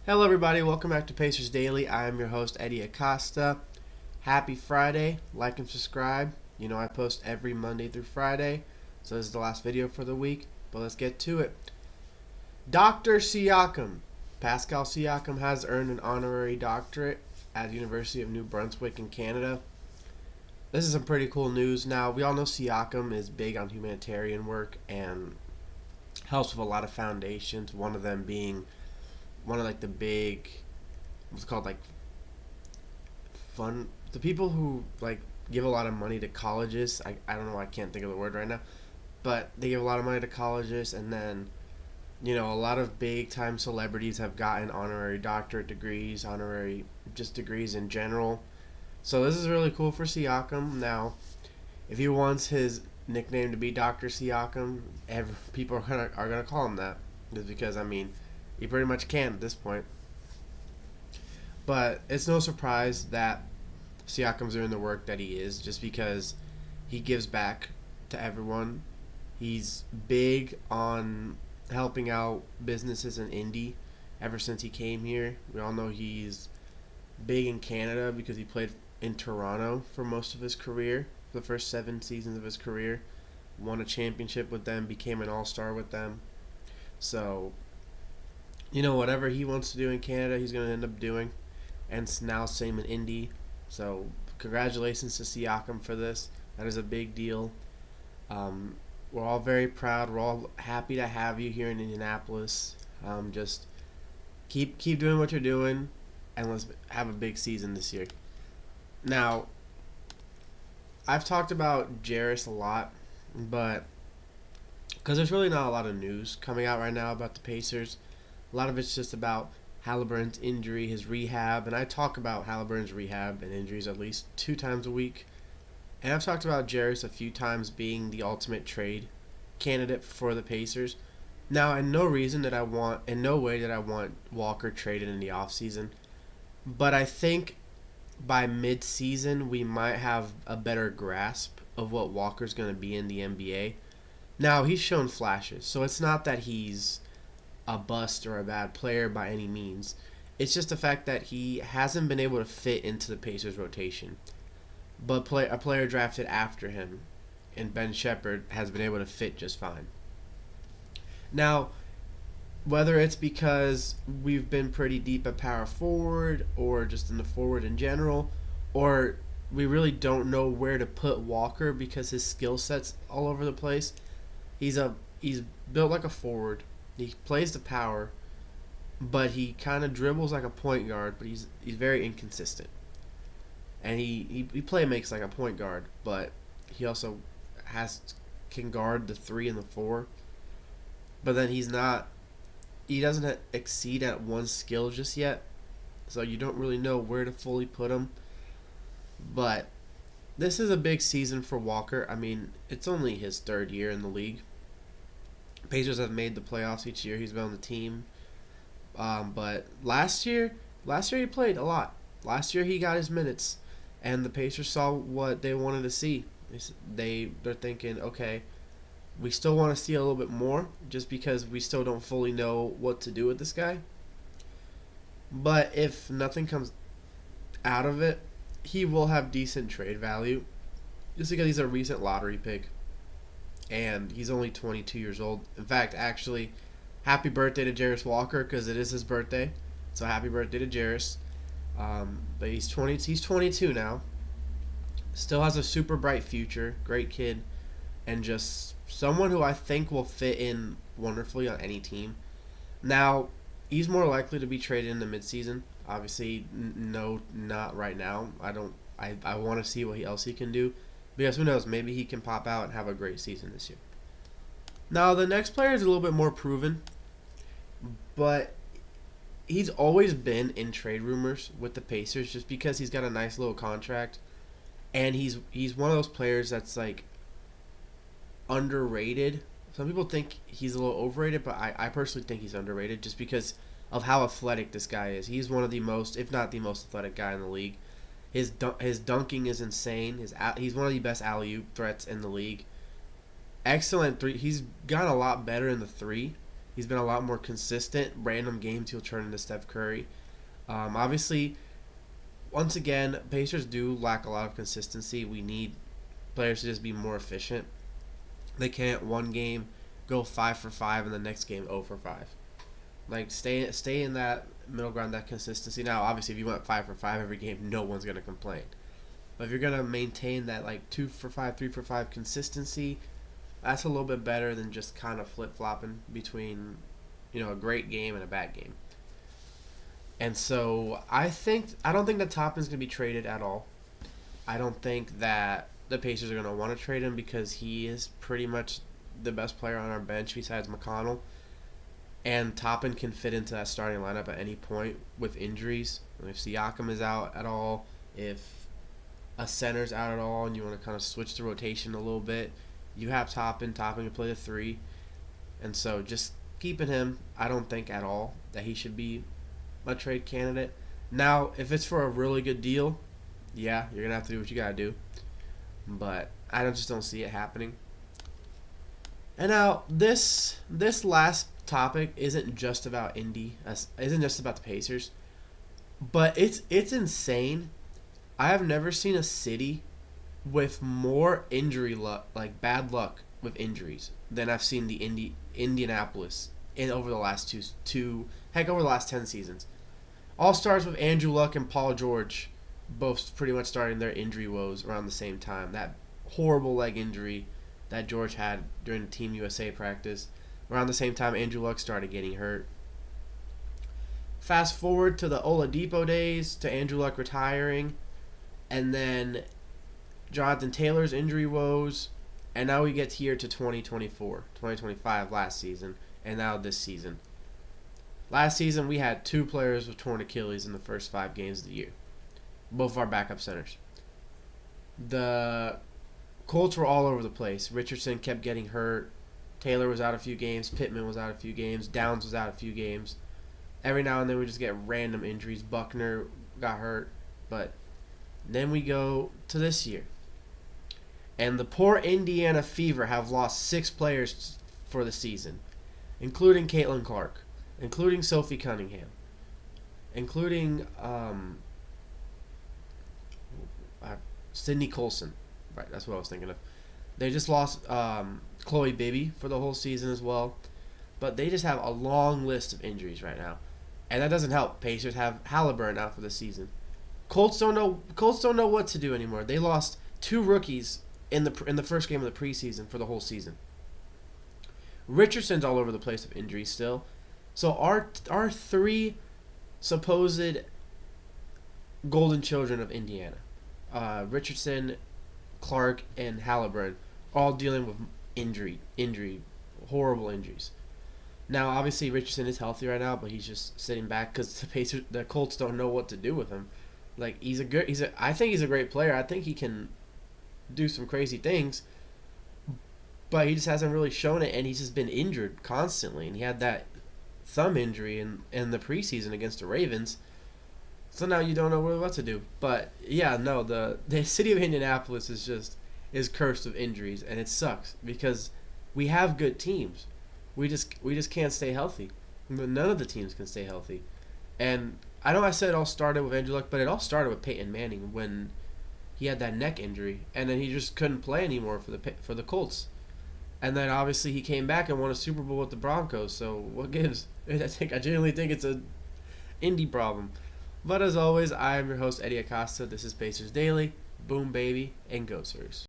Hello, everybody. Welcome back to Pacers Daily. I am your host, Hery Acosta. Happy Friday. Like and subscribe. You know I post every Monday through Friday, so this is the last video for the week, but let's get to it. Dr. Siakam. Pascal Siakam has earned an honorary doctorate at the University of New Brunswick in Canada. This is some pretty cool news. Now, we all know Siakam is big on humanitarian work and helps with a lot of foundations, one of them being one of the big, what's it called, the people who give a lot of money to colleges. I don't know, I can't think of the word right now, but they give a lot of money to colleges, and then a lot of big time celebrities have gotten honorary doctorate degrees, honorary just degrees in general. So this is really cool for Siakam. Now, if he wants his nickname to be Dr. Siakam, people are gonna call him that, just because he pretty much can at this point. But it's no surprise that Siakam's doing the work that he is, just because he gives back to everyone. He's big on helping out businesses in Indy ever since he came here. We all know he's big in Canada because he played in Toronto for most of his career, the first 7 seasons of his career. Won a championship with them, became an all-star with them. So whatever he wants to do in Canada, he's going to end up doing. And now same in Indy. So congratulations to Siakam for this. That is a big deal. We're all very proud. We're all happy to have you here in Indianapolis. Just keep doing what you're doing, and let's have a big season this year. Now, I've talked about Jarace a lot, but because there's really not a lot of news coming out right now about the Pacers. A lot of it's just about Halliburton's injury, his rehab, and I talk about Halliburton's rehab and injuries at least 2 times a week. And I've talked about Jarace a few times being the ultimate trade candidate for the Pacers. Now, in no way that I want Walker traded in the offseason, but I think by mid-season we might have a better grasp of what Walker's going to be in the NBA. Now, he's shown flashes, so it's not that he's a bust or a bad player by any means. It's just the fact that he hasn't been able to fit into the Pacers rotation. But a player drafted after him, and Ben Shepherd, has been able to fit just fine. Now, whether it's because we've been pretty deep at power forward, or just in the forward in general, or we really don't know where to put Walker because his skill set's all over the place. He's built like a forward. He plays the power, but he kind of dribbles like a point guard, but he's very inconsistent. And he makes like a point guard, but he also can guard the 3 and the 4. But then he doesn't exceed at one skill just yet, so you don't really know where to fully put him. But this is a big season for Walker. It's only his 3rd year in the league. Pacers have made the playoffs each year he's been on the team. But last year he played a lot. Last year he got his minutes, and the Pacers saw what they wanted to see. They're thinking, okay, we still want to see a little bit more, just because we still don't fully know what to do with this guy. But if nothing comes out of it, he will have decent trade value, just because he's a recent lottery pick. And he's only 22 years old. In fact, actually, happy birthday to Jarace Walker, because it is his birthday. So happy birthday to Jarace. But he's 22 now. Still has a super bright future. Great kid. And just someone who I think will fit in wonderfully on any team. Now, he's more likely to be traded in the midseason. Obviously, no, not right now. I want to see what else he can do. Because who knows, maybe he can pop out and have a great season this year. Now, the next player is a little bit more proven, but he's always been in trade rumors with the Pacers just because he's got a nice little contract, and he's one of those players that's underrated. Some people think he's a little overrated, but I personally think he's underrated just because of how athletic this guy is. He's one of the most, if not the most athletic guy in the league. His dunking is insane. He's one of the best alley-oop threats in the league. Excellent 3. He's gotten a lot better in the 3. He's been a lot more consistent. Random games he'll turn into Steph Curry. Obviously, once again, Pacers do lack a lot of consistency. We need players to just be more efficient. They can't one game go 5 for 5 and the next game 0 for 5. Like stay in that middle ground, that consistency. Now, obviously, if you went 5 for 5 every game, no one's gonna complain. But if you're gonna maintain that like 2 for 5, 3 for 5 consistency, that's a little bit better than just kind of flip flopping between, a great game and a bad game. And so I don't think that Toppin's gonna be traded at all. I don't think that the Pacers are gonna want to trade him because he is pretty much the best player on our bench besides McConnell. And Toppin can fit into that starting lineup at any point with injuries. If Siakam is out at all, if a center's out at all, and you want to kind of switch the rotation a little bit, you have Toppin. Toppin can play the 3. And so just keeping him, I don't think at all that he should be a trade candidate. Now, if it's for a really good deal, yeah, you're going to have to do what you got to do. But I just don't see it happening. And now, this last topic isn't just about isn't just about the Pacers, but it's insane. I have never seen a city with more injury luck, like bad luck with injuries, than I've seen the Indianapolis over the last over the last 10 seasons. All starts with Andrew Luck and Paul George, both pretty much starting their injury woes around the same time. That horrible leg injury that George had during the Team USA practice. Around the same time, Andrew Luck started getting hurt. Fast forward to the Oladipo days, to Andrew Luck retiring, and then Jonathan Taylor's injury woes, and now we get here to 2024, 2025 last season, and now this season. Last season, we had 2 players with torn Achilles in the first 5 games of the year. Both of our backup centers. The Colts were all over the place. Richardson kept getting hurt. Taylor was out a few games. Pittman was out a few games. Downs was out a few games. Every now and then we just get random injuries. Buckner got hurt. But then we go to this year. And the poor Indiana Fever have lost 6 players for the season, including Caitlin Clark, including Sophie Cunningham, including Sydney Colson. Right, that's what I was thinking of. They just lost Chloe Bibby for the whole season as well. But they just have a long list of injuries right now. And that doesn't help. Pacers have Halliburton out for the season. Colts don't know what to do anymore. They lost 2 rookies in the first game of the preseason for the whole season. Richardson's all over the place with injuries still. So our 3 supposed golden children of Indiana, Richardson, Clark, and Halliburton, all dealing with horrible injuries. Now, obviously, Richardson is healthy right now, but he's just sitting back because the Colts don't know what to do with him. Like I think he's a great player. I think he can do some crazy things, but he just hasn't really shown it, and he's just been injured constantly. And he had that thumb injury in the preseason against the Ravens. So now you don't know what to do. But yeah, no, the city of Indianapolis is cursed with injuries, and it sucks because we have good teams. We just can't stay healthy. None of the teams can stay healthy. And I know I said it all started with Andrew Luck, but it all started with Peyton Manning when he had that neck injury, and then he just couldn't play anymore for the Colts. And then obviously he came back and won a Super Bowl with the Broncos. So what gives? I genuinely think it's a Indy problem. But as always, I am your host, Hery Acosta. This is Pacers Daily. Boom, baby, and go, Sirs.